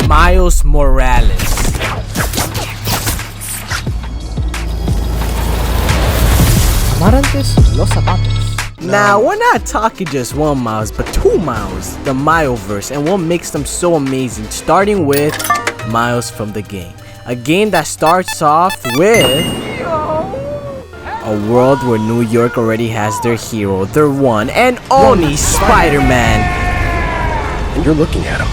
Miles Morales. Amarantes los zapatos. Now, we're not talking just one Miles, but two Miles, the Mileverse, and what makes them so amazing, starting with Miles from the game. A game that starts off with a world where New York already has their hero, their one and only Spider-Man. And you're looking at him.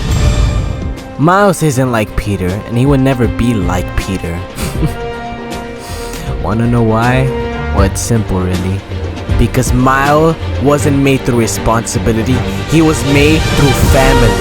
Miles isn't like Peter, and he would never be like Peter. Wanna know why? Well, it's simple really. Because Miles wasn't made through responsibility, he was made through family.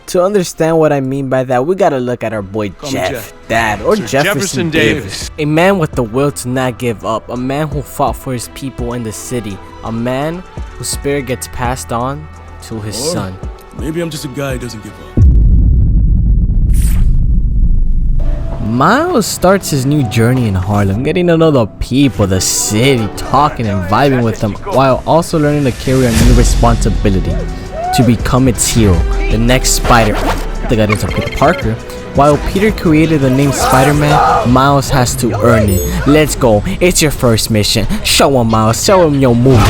To understand what I mean by that, we gotta look at our boy Jeff, Dad, or Jefferson Davis. A man with the will to not give up, a man who fought for his people in the city, a man whose spirit gets passed on to his son. Maybe I'm just a guy who doesn't give up. Miles starts his new journey in Harlem, getting to know the people, the city, talking and vibing with them, while also learning to carry a new responsibility to become its hero, the next Spider. I think I did Peter Parker. While Peter created the name Spider-Man, Miles has to earn it. Let's go, it's your first mission. Show him, Miles, show him your move.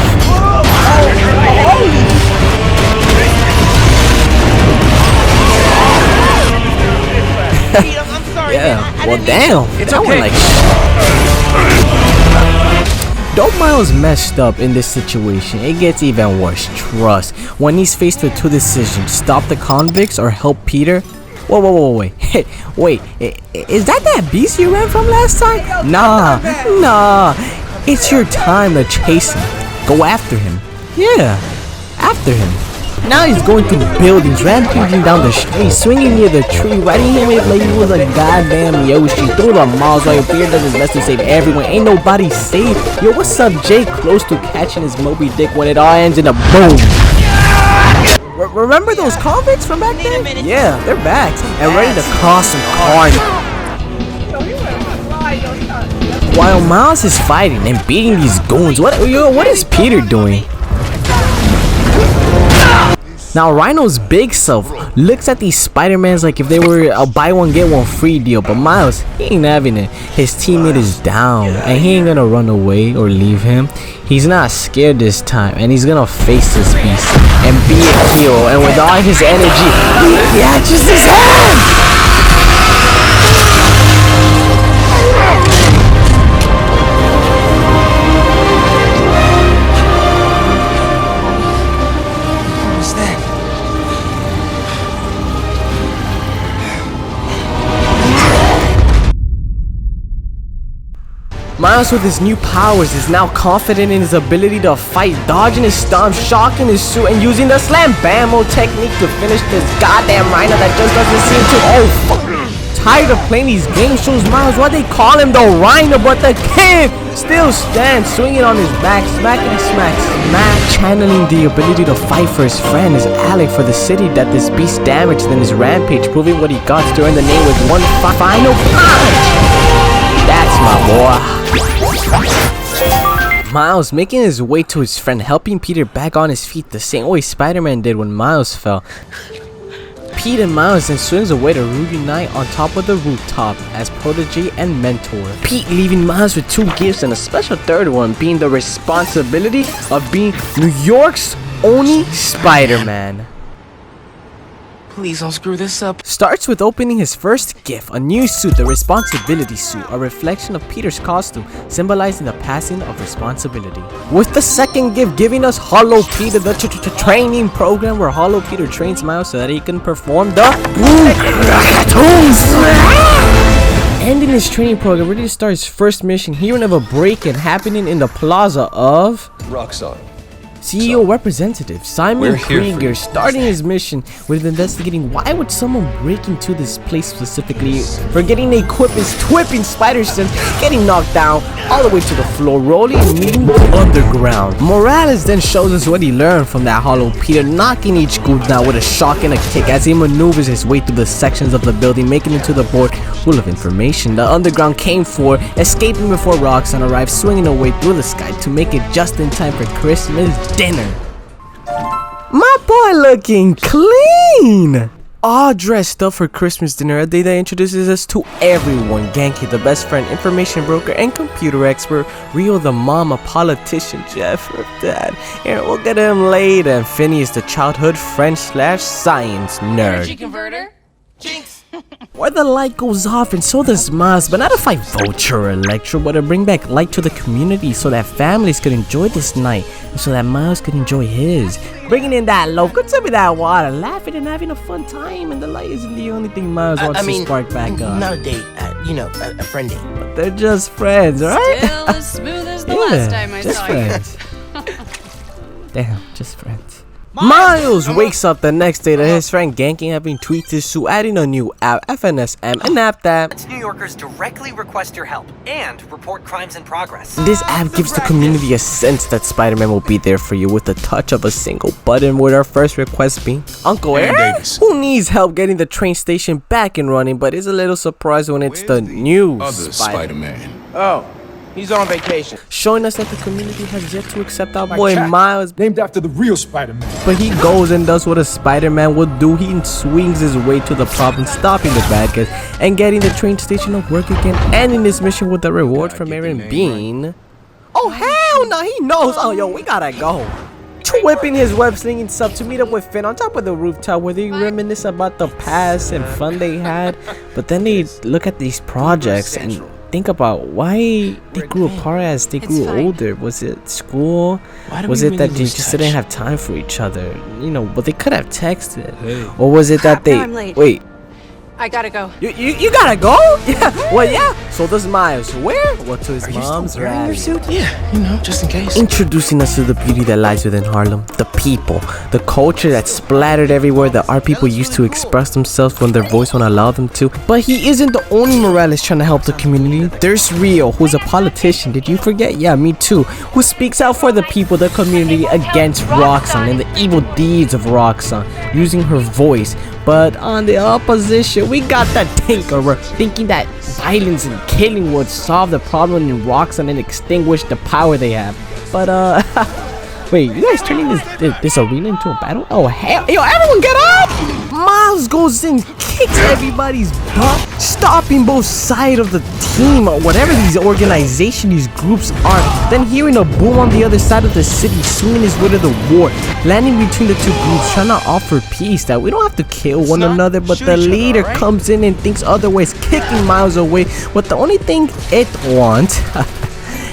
Yeah, well damn, it's okay. Like though Miles messed up in this situation, it gets even worse, trust. When he's faced with two decisions, stop the convicts or help Peter. Wait. Wait, is that beast you ran from last time? Nah. It's your time to chase him. Go after him. Yeah, after him. Now he's going through buildings, rampaging down the street, swinging near the tree, riding him like he was a goddamn Yoshi, through the malls while Peter does his best to save everyone. Ain't nobody safe. Yo, what's up, Jay? Close to catching his Moby Dick when it all ends in a boom. Remember those convicts from back then? Yeah, they're back and ready to cause some carnage. While Miles is fighting and beating these goons, what is Peter doing? Now Rhino's big self looks at these Spider-Mans like if they were a buy one get one free deal, but Miles, he ain't having it. His teammate is down and he ain't gonna run away or leave him. He's not scared this time and he's gonna face this beast and be a hero, and with all his energy, he catches his hand! Miles with his new powers is now confident in his ability to fight, dodging his stomps, shocking his suit, and using the slam bammo technique to finish this goddamn Rhino that just doesn't seem to. Oh fuck! Tired of playing these game shows, Miles. Why they call him the Rhino, but the kid still stands, swinging on his back, smacking and smack. Channeling the ability to fight for his friend, his ally for the city that this beast damaged in his rampage, proving what he got to earn the name with one final punch. That's my boy. Miles making his way to his friend, helping Peter back on his feet the same way Spider-Man did when Miles fell. Pete and Miles then swims away to reunite on top of the rooftop as protege and mentor. Pete leaving Miles with two gifts and a special third one being the responsibility of being New York's only Spider-Man. Please don't screw this up. Starts with opening his first gift, a new suit, the responsibility suit, a reflection of Peter's costume, symbolizing the passing of responsibility. With the second gift giving us Hollow Peter, the training program where Hollow Peter trains Miles so that he can perform the ending his training program, ready to start his first mission, hearing of a break-in happening in the plaza of Roxxon. CEO representative Simon we're here for Krieger you. starting his mission with investigating why would someone break into this place specifically, forgetting the equipment's whipping spider sense, getting knocked down all the way to the floor, rolling and meeting underground. Morales then shows us what he learned from that hollow Peter, knocking each group down with a shock and a kick as he maneuvers his way through the sections of the building, making it to the board full of information the underground came for, escaping before Roxanne arrived, swinging away through the sky to make it just in time for Christmas dinner. My boy looking clean! All dressed up for Christmas dinner, a day that introduces us to everyone. Genki, the best friend, information broker, and computer expert. Rio, the mama, politician. Jeff, her dad. Aaron, we'll get him later. And Phineas, the childhood friend / science nerd. Energy converter? Jinx! Where the light goes off and so does Miles, but not to fight Vulture or Electro, but to bring back light to the community so that families could enjoy this night and so that Miles could enjoy his. Bringing in that loaf, good to be that water, laughing and having a fun time, and the light isn't the only thing Miles wants to spark back up. Not a date, a friend date. But they're just friends, right? Still as smooth as the last time I just saw friends. Damn, just friends. Miles wakes up the next day to his friend Genki having tweeted his Sue adding a new app, FNSM, an app that New Yorkers directly request your help and report crimes in progress. this app gives the community a sense that Spider-Man will be there for you with the touch of a single button, with our first request being Uncle Aaron Aaron, Davis. who needs help getting the train station back and running, but is a little surprised when it's the new Other Spider-Man. Spider-Man. Oh, he's on vacation. Showing us that the community has yet to accept our boy Miles, Named after the real Spider-Man. but he goes and does what a Spider-Man would do. He swings his way to the problem, stopping the bad guys and getting the train station to work again, ending his mission with the reward from Aaron being... Oh hell no, he knows. Oh yo, we gotta go. Whipping his web slinging stuff to meet up with Finn on top of the rooftop where they reminisce about the past and fun they had, but then they look at these projects and think about why they grew apart as they grew older. Was it school? Was it that they just didn't have time for each other? You know, but they could have texted. Or was it that they... I'm late. Wait, I gotta go. you gotta go? Yeah, well yeah, so does Miles. Where? Well, to his mom's rally. Yeah, just in case. Introducing us to the beauty that lies within Harlem, the people, the culture that's splattered everywhere that our people used to express themselves when their voice won't allow them to. But he isn't the only Morales trying to help the community. There's Rio, who's a politician, did you forget? Yeah, me too. Who speaks out for the people, the community, against Roxanne and the evil deeds of Roxanne, using her voice. But on the opposition, we got that tinkerer thinking that violence and killing would solve the problem in Roxanne and extinguish the power they have. But wait, you guys turning this arena into a battle? Oh hell, yo, everyone get up! Miles goes in, kicks everybody's butt, stopping both sides of the team or whatever these groups are. Then hearing a boom on the other side of the city, swinging his way to the war, landing between the two groups, trying to offer peace that we don't have to kill one another, but the leader comes in and thinks otherwise, kicking Miles away. But the only thing it wants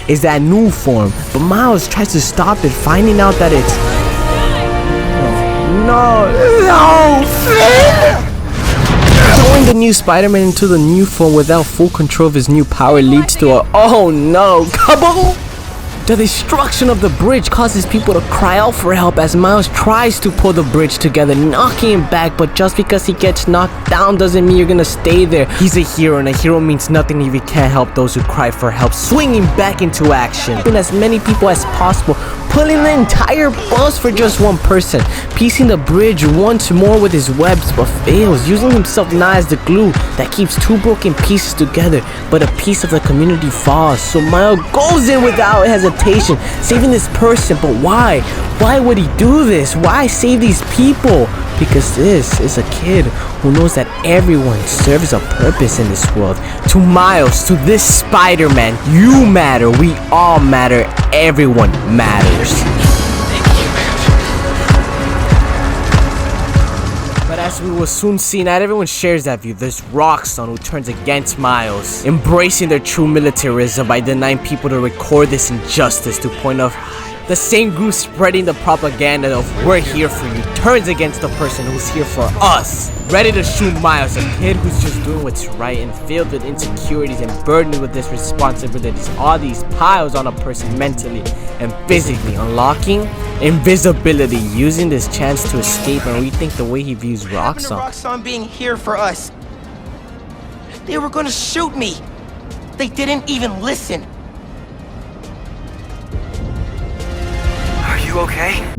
is that new form. But Miles tries to stop it, finding out that it's no, throwing the new Spider-Man into the new form without full control of his new power leads to a oh no, kaboom! The destruction of the bridge causes people to cry out for help as Miles tries to pull the bridge together, knocking him back, but just because he gets knocked down doesn't mean you're gonna stay there. He's a hero, and a hero means nothing if he can't help those who cry for help, swinging back into action. And as many people as possible, pulling the entire bus for just one person, piecing the bridge once more with his webs, but fails, using himself now as the glue that keeps two broken pieces together, but a piece of the community falls. So Miles goes in without hesitation, saving this person. But why? Why would he do this? Why save these people? Because this is a kid who knows that everyone serves a purpose in this world. To Miles, to this Spider-Man, you matter, we all matter, everyone matters. But as we will soon see, not everyone shares that view. There's Roxanne, who turns against Miles, embracing their true militarism by denying people to record this injustice to point out the same group spreading the propaganda of we're here for you turns against the person who's here for us, ready to shoot Miles, a kid who's just doing what's right and filled with insecurities and burdened with this responsibilities, all these piles on a person mentally and physically, unlocking Invisibility, using this chance to escape and rethink the way he views What happened to Roxxon. Roxxon being here for us? They were gonna shoot me. They didn't even listen. Are you okay?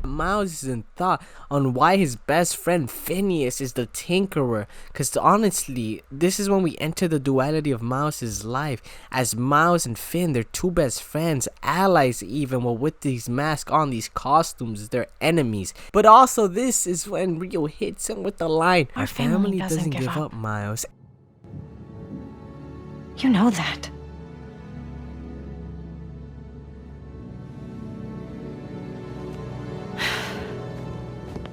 Miles is in thought on why his best friend Phineas is the Tinkerer, because honestly, this is when we enter the duality of Miles' life, as Miles and Finn, they're two best friends, allies even, well, with these masks on, these costumes, they're enemies. But also, this is when Rio hits him with the line, our family doesn't give up, Miles. You know that.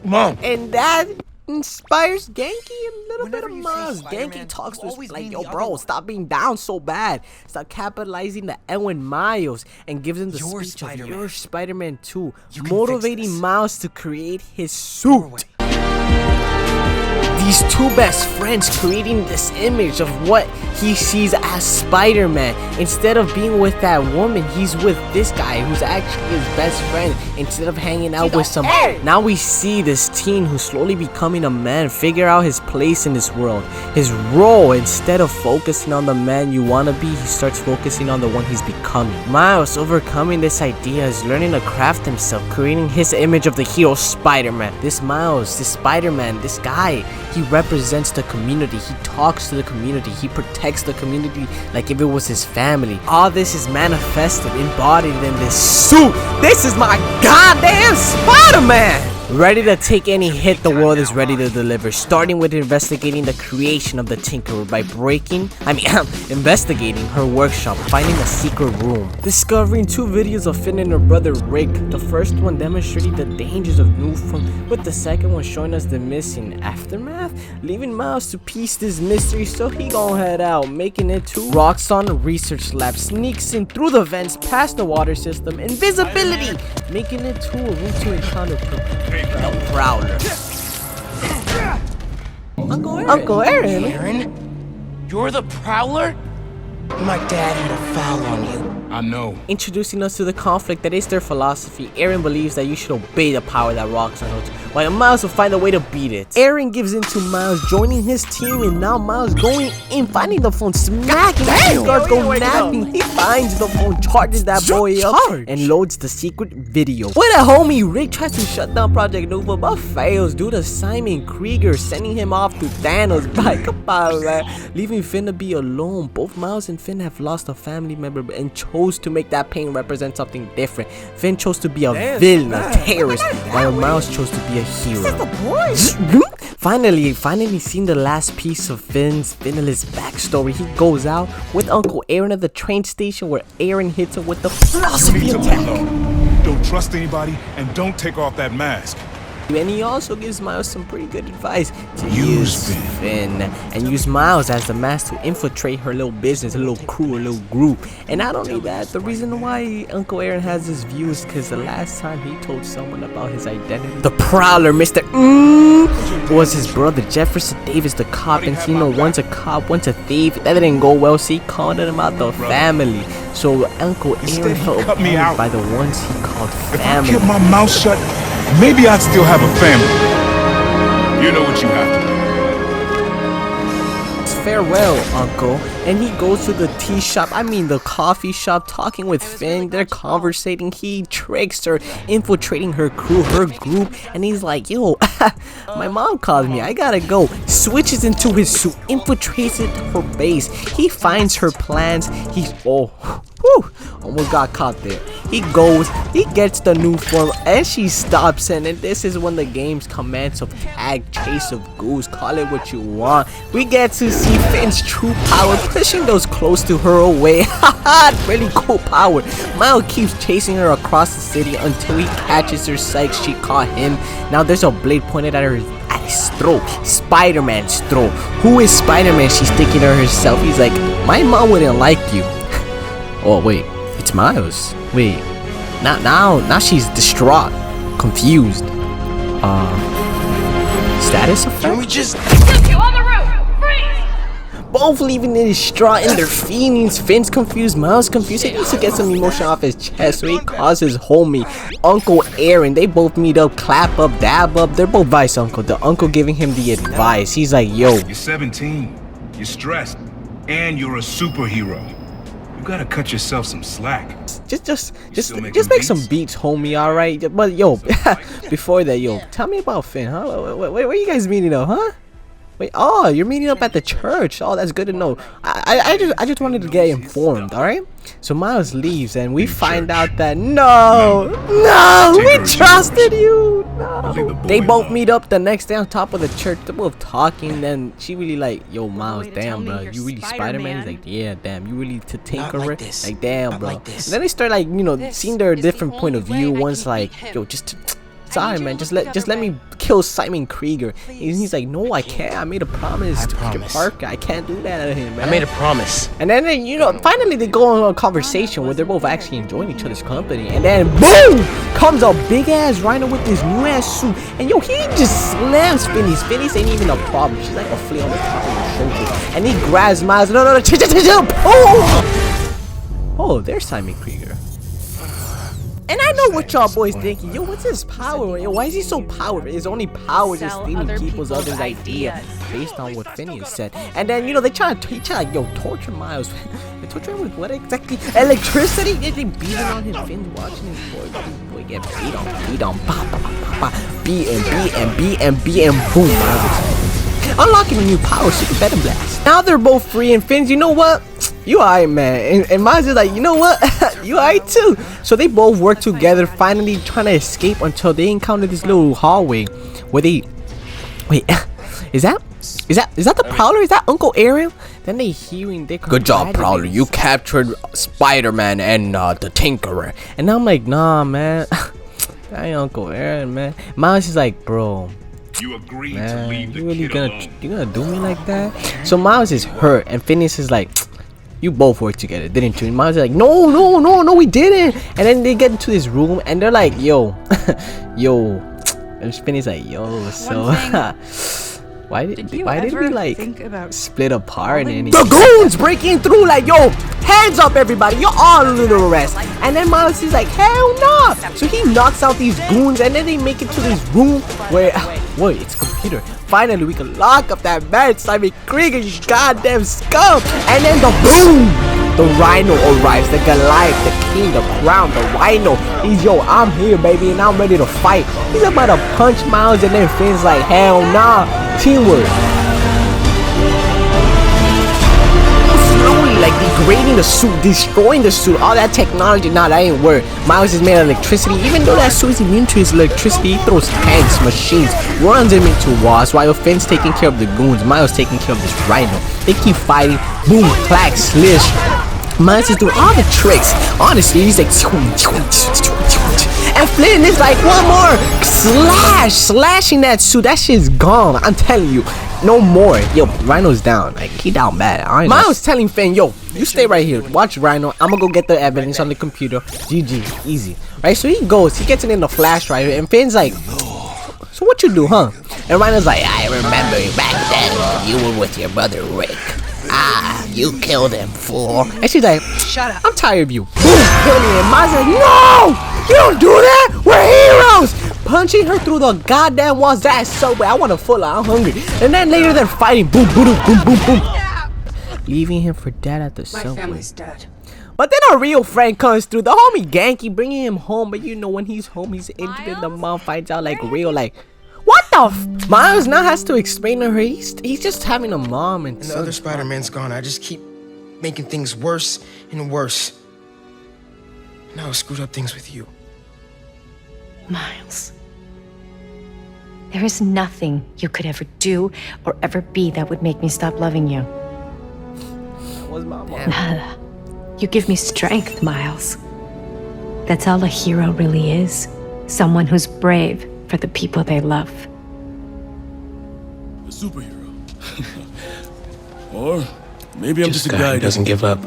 Mom. And that inspires Genki a little Whenever bit of you see Miles. Spider-Man, Genki talks to you us always like, mean yo the bro, other stop being down so bad. Stop capitalizing the L in Miles, and gives him the You're speech of Spider-Man. your Spider-Man too, You can fix motivating this. Miles to create his suit. These two best friends creating this image of what he sees as Spider-Man. Instead of being with that woman, he's with this guy who's actually his best friend. Instead of hanging out with some... Now we see this teen who's slowly becoming a man, figure out his place in this world, his role. Instead of focusing on the man you want to be, he starts focusing on the one he's becoming. Miles, overcoming this idea, is learning to craft himself, creating his image of the hero Spider-Man. This Miles, this Spider-Man, this guy, he represents the community. He talks to the community. He protects the community like if it was his family. All this is manifested, embodied in this suit. This is my goddamn Spider-Man! Ready to take any hit the world is ready to deliver, starting with investigating the creation of the Tinkerer by investigating her workshop, finding a secret room, discovering two videos of Finn and her brother Rick, the first one demonstrating the dangers of new form, with the second one showing us the missing aftermath, leaving Miles to piece this mystery, so he gon' head out, making it to Roxxon Research Lab, sneaks in through the vents, past the water system, invisibility, making it to a room to encounter the Prowler. Uncle Aaron. Aaron? You're the Prowler? My dad had a foul on you. I know. Introducing us to the conflict that is their philosophy. Aaron believes that you should obey the power that Roxxon holds, while Miles will find a way to beat it. Aaron gives in to Miles, joining his team, and now Miles going in, finding the phone, smacking his guards, go napping. He finds the phone, charges that boy up, and loads the secret video. With a homie, Rick tries to shut down Project Nova, but fails due to Simon Krieger sending him off to Thanos. Like, come on, man. Leaving Finn to be alone. Both Miles and Finn have lost a family member and chose to make that pain represent something different. Finn chose to be a villain, a terrorist, while Miles chose to be a hero. Finally seeing the last piece of Finn's Vanill's backstory. He goes out with Uncle Aaron at the train station, where Aaron hits him with the philosophy attack. Don't trust anybody and don't take off that mask. And he also gives Miles some pretty good advice to use Finn and use Miles as the mask to infiltrate her little business, her little crew, her little group. And not only that, the reason why Uncle Aaron has this view is because the last time he told someone about his identity, the Prowler, Mr. was his brother Jefferson Davis, the cop. And you know, one's a cop, one's a thief. That didn't go well, so he called him out the family. So Uncle Aaron felt abandoned by the ones he called family. If I kept my mouth shut, maybe I'd still have a family. You know what you have to do. Farewell, Uncle. And he goes to the tea shop, the coffee shop, talking with Finn. They're conversating. He tricks her, infiltrating her crew, her group. And he's like, yo, my mom called me, I gotta go. Switches into his suit, infiltrates it her base. He finds her plans. Almost got caught there. He goes, he gets the new form, and she stops him. And this is when the game's commands of tag, chase of goose, call it what you want. We get to see Finn's true power, pushing those close to her away. Haha, really cool power. Miles keeps chasing her across the city until he catches her sight. She caught him. Now there's a blade pointed at his throat. Spider-Man's throat. Who is Spider-Man? She's thinking to herself. He's like, my mom wouldn't like you. Oh wait, it's Miles. Wait, now she's distraught, confused. Status effect? Can we just... You on the roof! Freeze! both leaving it distraught in their feelings. Finn's confused, Miles confused. He needs to get some emotion off his chest, so he calls his homie, Uncle Aaron. They both meet up, clap up, dab up. They're both vice uncle. The uncle giving him the advice. He's like, yo, You're 17. You're stressed. And you're a superhero. You gotta cut yourself some slack. just make some beats, homie, alright? But yo, before that, yo, tell me about Finn, huh? Where are you guys meeting up, huh? Wait, oh, you're meeting up at the church. Oh, that's good to know. I just wanted to get informed, alright? So Miles leaves and we find out that no, we trusted you. No. They both meet up the next day on top of the church. They're both talking. Then she really like, yo, Miles, damn, bro, you really Spider-Man? He's like, yeah, damn, you really to tinker it? Like, damn, bro. And then they start like, you know, seeing their different point of view. One's like, yo, sorry, man, just let me kill Simon Krieger. He's like, no, I can't. I made a promise to Peter Parker. I can't do that to him, man. I made a promise. And then, you know, finally they go on a conversation where they're both actually enjoying each other's company. And then, boom, comes a big ass Rhino with this new ass suit. And yo, he just slams Phineas. Phineas ain't even a problem. She's like a flea on the top of your shoulder. And he grabs Miles. No, chill. Oh, there's Simon Krieger. And I know what y'all boys thinking. Yo, what's his power? Yo, why is he so powerful? His only power is stealing people's others' idea based on what Phineas said. And then, you know, he try like, yo, torture Miles. They torture him with what exactly? Electricity? They beating on him. Finn's watching his boy get beat on, beat and boom, Miles. Unlocking a new power, super better blast. Now they're both free, and Finn's, you know what? You alright, man. And Miles is like, you know what? You alright too. So they both work together, finally trying to escape until they encounter this little hallway where they wait. Is that the Prowler? Is that Uncle Aaron? Then they hearing they good job, Prowler. You captured Spider-Man and the Tinkerer. And I'm like, nah, man. That ain't Uncle Aaron, man. Miles is like, bro. You agreed Man, to leave the you really kid gonna do me like that? So Miles is hurt, and Phineas is like, you both worked together, didn't you? And Miles is like, no, we didn't. And then they get into this room, and they're like, yo. And Phineas like, yo, so why did we like split apart? And the goons breaking through, like, yo, hands up, everybody, you're all under arrest. And then Miles is like, hell no. So he knocks out these goons, and then they make it to this room where, wait, it's a computer. Finally, we can lock up that man, Simon Krieger, you goddamn scum. And then the boom, the Rhino arrives, the Goliath, the king, the crown, the Rhino. He's, yo, I'm here, baby, and I'm ready to fight. He's about to punch Miles, and then Finn's like, hell nah, teamwork. Slowly, like, degrading the suit, destroying the suit, all that technology, nah, that ain't work. Miles is made of electricity. Even though that suit is immune to his electricity, he throws tanks, machines, runs him into walls, while Finn's taking care of the goons, Miles taking care of this Rhino. They keep fighting, boom, clack, slish. Miles is doing all the tricks. Honestly, he's like, and Flynn is like, one more slashing that suit. That shit's gone. I'm telling you, no more. Yo, Rhino's down. Like, he down bad. Miles telling Finn, yo, you stay right here. Watch Rhino. I'm gonna go get the evidence on the computer. GG, easy. Right? So he goes. He gets it in the flash right here, and Finn's like, so what you do, huh? And Rhino's like, I remember you back then. You were with your brother Rick. Ah, you killed him, fool. And she's like, shut up. I'm tired of you. Boom, kill me. And Miles like, no! You don't do that! We're heroes! Punching her through the goddamn walls. That's so bad. I want to full out. I'm hungry. And then later they're fighting. Boom, boom, boom, boom, boom. Leaving him for dead at the subway. My family's dead. But then a real friend comes through. The homie Genki bringing him home. But you know when he's home, he's intimate. The mom finds out like real like, what the f? Miles now has to explain to her he's just having a mom and the other Spider-Man's gone. I just keep making things worse and worse. Now I screwed up things with you. Miles, there is nothing you could ever do or ever be that would make me stop loving you. That was my mom. Nada. You give me strength, Miles. That's all a hero really is. Someone who's brave for the people they love. A superhero. Or maybe I'm just a guy who doesn't give up.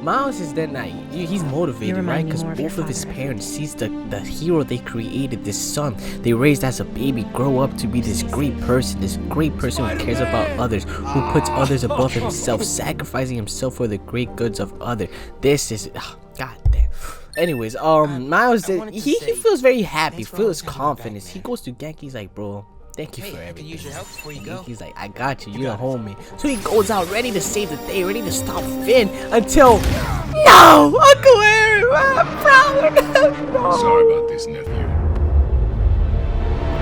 Miles is then like he's motivated, right? Because both of his parents sees the hero they created, this son they raised as a baby, grow up to be this great person who cares about others, who puts others above himself, sacrificing himself for the great goods of others. This is god damn. Anyways, Miles, he feels very happy, feels confidence. He goes to Genki, he's like, bro, thank you for everything. Use your help before you go. He's like, I got you, you're a homie. So he goes out ready to save the day, ready to stop Finn until no, Uncle Aaron, I'm proud. No. Sorry about this, nephew.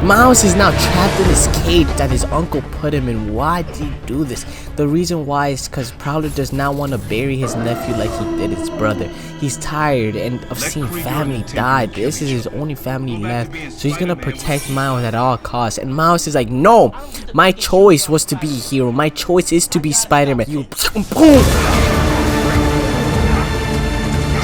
Miles is now trapped in this cage that his uncle put him in. Why did he do this? The reason why is because Prowler does not want to bury his nephew like he did his brother. He's tired of seeing family die. This is his only family left, so he's gonna protect Miles at all costs. And Miles is like, no, my choice was to be a hero. My choice is to be Spider-Man. You boom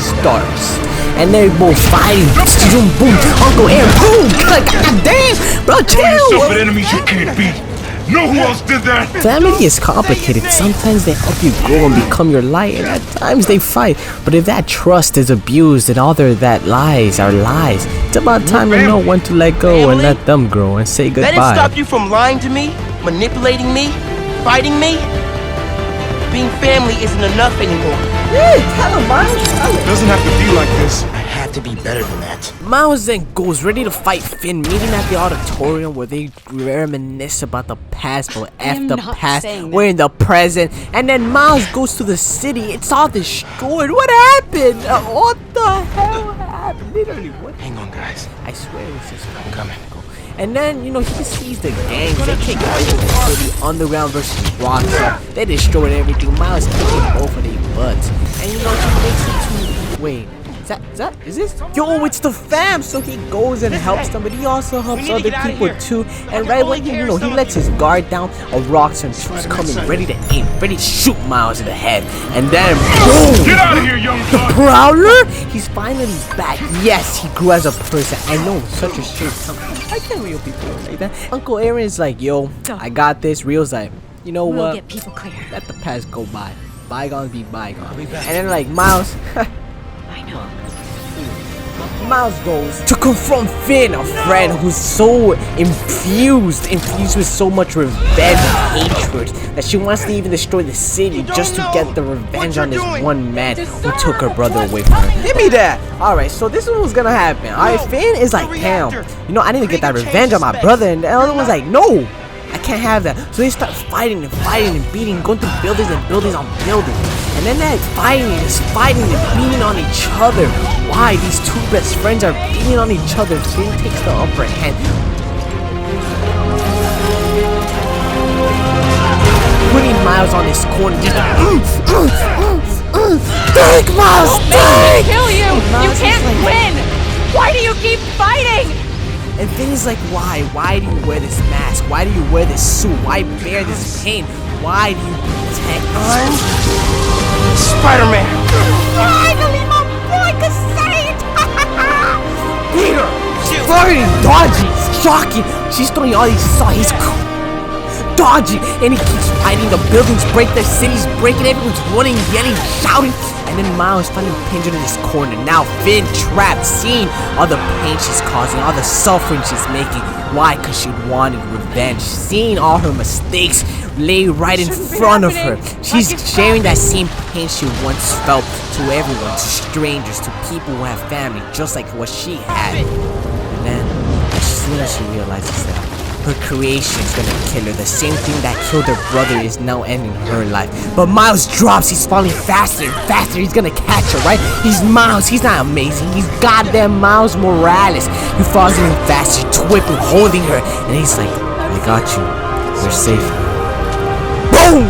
starts. And they're both fighting. Boom, boom. Uncle Aaron, boom. God damn, bro, chill. Yourself at enemies you can't beat. Know who else did that? Family is complicated. Sometimes they help you grow and become your light, and at times they fight. But if that trust is abused and all that lies are lies, it's about time to know when to let go and let them grow and say goodbye. That didn't stop you from lying to me, manipulating me, fighting me. Being family isn't enough anymore. Yeah, tell him, Miles. It doesn't have to be like this. I had to be better than that. Miles then goes ready to fight Finn, meeting at the auditorium where they reminisce about the past, but F the past, we're in the present. And then Miles goes to the city, it's all destroyed. What happened? What the hell happened? Literally, what? Hang on, guys. I swear it was just I'm coming. And then, you know, he sees the gangs. They take over the city, Underground versus Rockstar. They destroyed everything. Miles kicking both of their butts. And, you know, he makes it to... Wait. Is this? Yo, it's the fam! So he goes and helps them, but he also helps other people too. And right when he lets his guard down, a Rockstar troops coming, ready to aim, ready to shoot Miles in the head. And then, boom! Get out of here, young The Prowler? He's finally back. Yes, he grew as a person. I know, such a shame. I can't real people like that. Uncle Aaron is like, yo, I got this. Rio's like, you know what? Get people clear. Let the past go by. Bygones be bygones. And then like Miles. I know. Miles goes to confront Finn, a friend who's so infused with so much revenge and hatred that she wants to even destroy the city just to get the revenge on this one man who took her brother away from her. Give me that! Alright, so this is what's gonna happen. Alright, Finn is like, damn, you know, I need to get that revenge on my brother, and the other one's like, no! I can't have that. So they start fighting and beating, going through buildings and buildings on buildings. And then they're fighting and beating on each other. Why? These two best friends are beating on each other. Finn takes the upper hand. Putting Miles on his corner. Just think, Miles, think! Kill you! You can't win! Why do you keep fighting? And Finn is like, why? Why do you wear this mask? Why do you wear this suit? Why bear this pain? Why do you protect us? Spider-Man! Finally, my boy could say it! Peter! Fighting, dodging, shocking. She's throwing all these saws. He's dodging, and he keeps fighting. The buildings break, the city's breaking, everyone's running, yelling, shouting. And then Miles finally pinned in this corner. Now Finn trapped, seeing all the pain she's causing, all the suffering she's making. Why? Because she wanted revenge. Seeing all her mistakes lay right in front of her. She's sharing that same pain she once felt to everyone, to strangers, to people who have family, just like what she had. And then, as soon as she realizes that her creation is gonna kill her, the same thing that killed her brother is now ending her life. But Miles drops, he's falling faster and faster, he's gonna catch her, right? He's Miles, he's not amazing, he's goddamn Miles Morales. He falls even faster, whipping, holding her, and he's like, I got you, you're safe. Boom!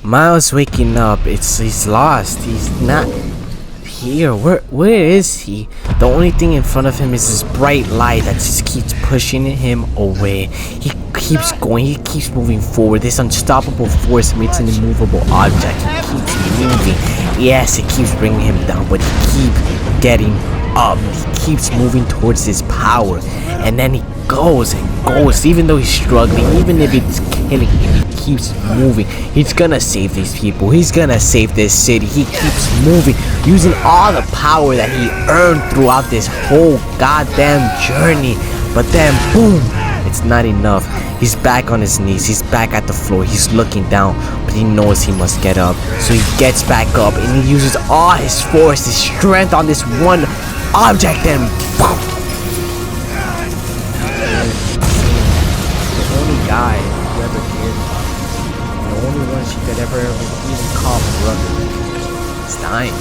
Miles waking up, he's lost, he's not here. Where is he? The only thing in front of him is this bright light that just keeps pushing him away. He keeps going, he keeps moving forward. This unstoppable force meets an immovable object. He keeps moving. Yes, it keeps bringing him down, but he keeps getting up. He keeps moving towards his power. And then he goes and goes, even though he's struggling, even if it's killing him. He keeps moving. He's gonna save these people. He's gonna save this city. He keeps moving, using all the power that he earned throughout this whole goddamn journey. But then, boom, it's not enough. He's back on his knees. He's back at the floor. He's looking down, but he knows he must get up. So he gets back up and he uses all his force, his strength on this one object, and boom. The only guy who ever cared about him, the only one she could ever even call brother, is dying.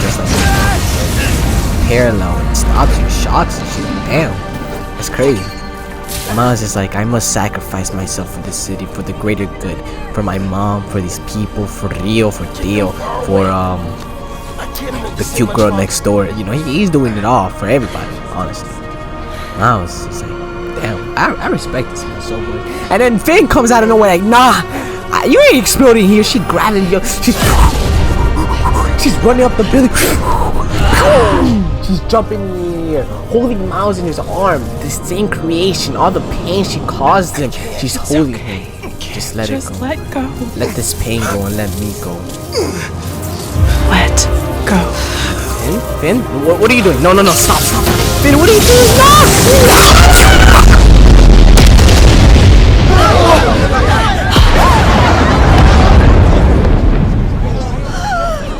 Just like parallel and stops you, shocks and shit. Damn, that's crazy. Miles is like, I must sacrifice myself for this city, for the greater good, for my mom, for these people, for Rio, for Theo, for the cute girl next door. You know, he's doing it all for everybody, honestly. Miles is like, damn, I respect this man so much. And then Finn comes out of nowhere like, nah, you ain't exploding here. She grabbing you. She's running up the building. She's jumping in the air, holding Miles in his arm. The same creation, all the pain she caused him. She's holding him. Just let it go. Let go. Let this pain go and let me go. Let go. Finn? What are you doing? No, stop. Finn, what are you doing? No!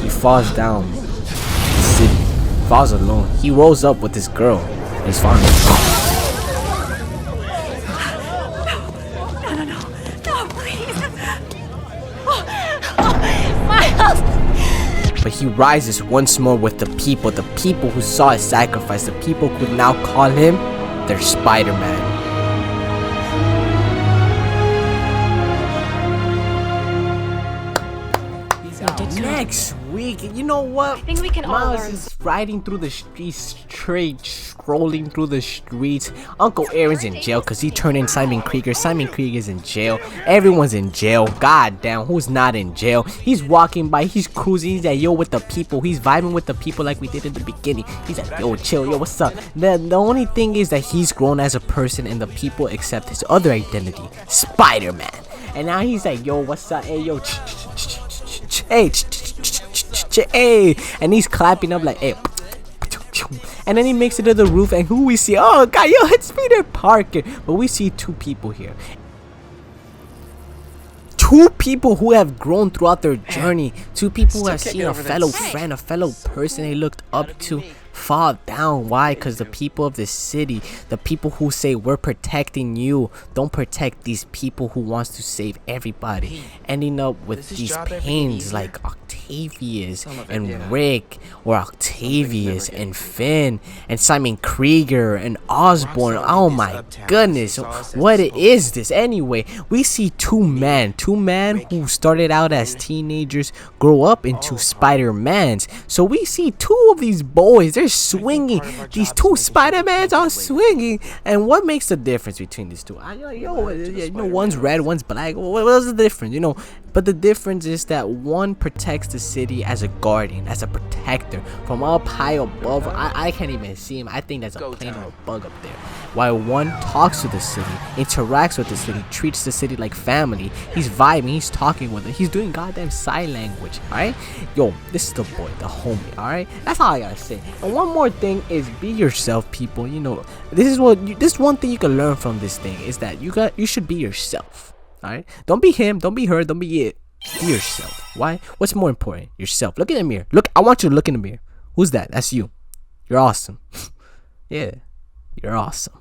He falls down. Falls alone. He rolls up with this girl. And he's falling. No, please. Miles. But he rises once more with the people who saw his sacrifice, the people who now call him their Spider-Man. Next week, you know what? I think we can all Miles learn. is riding through the streets, scrolling through the streets. Uncle Aaron's in jail because he turned in Simon Krieger. Simon Krieger's in jail. Everyone's in jail. God damn, who's not in jail? He's walking by, he's cruising, he's like, yo, with the people. He's vibing with the people like we did in the beginning. He's like, yo, chill, yo, what's up? The only thing is that he's grown as a person and the people accept his other identity, Spider-Man. And now he's like, yo, what's up? Hey, yo, hey, and he's clapping up like, hey. And then he makes it to the roof, and who we see? Oh god, yo, it's Peter Parker. But we see two people here. Two people who have grown throughout their journey. Two people who have seen a fellow friend, a fellow person they looked up to fall down. Why? Because the people of this city, the people who say we're protecting you, don't protect these people who wants to save everybody, ending up with these pains like Octavius and Rick, or Octavius and Finn and Simon Krieger and Osborn. Oh my goodness, what is this? Anyway, we see two men who started out as teenagers grow up into Spider-Mans. So we see two of these boys, they're swinging. These two Spider-Mans are swinging. And what makes the difference between these two? One's red, one's black. What's the difference? But the difference is that one protects the city as a guardian, as a protector from up high above. I can't even see him. I think there's a plane or a bug up there. While one talks to the city, interacts with the city, treats the city like family. He's vibing, he's talking with it, he's doing goddamn sign language. Alright? Yo, this is the boy, the homie, alright? That's all I gotta say. And one more thing is, be yourself, people. This is one thing you can learn from this thing, is that you should be yourself. Alright? Don't be him, don't be her, don't be it. Be yourself. Why? What's more important? Yourself. Look in the mirror. I want you to look in the mirror. Who's that? That's you. You're awesome. Yeah. You're awesome.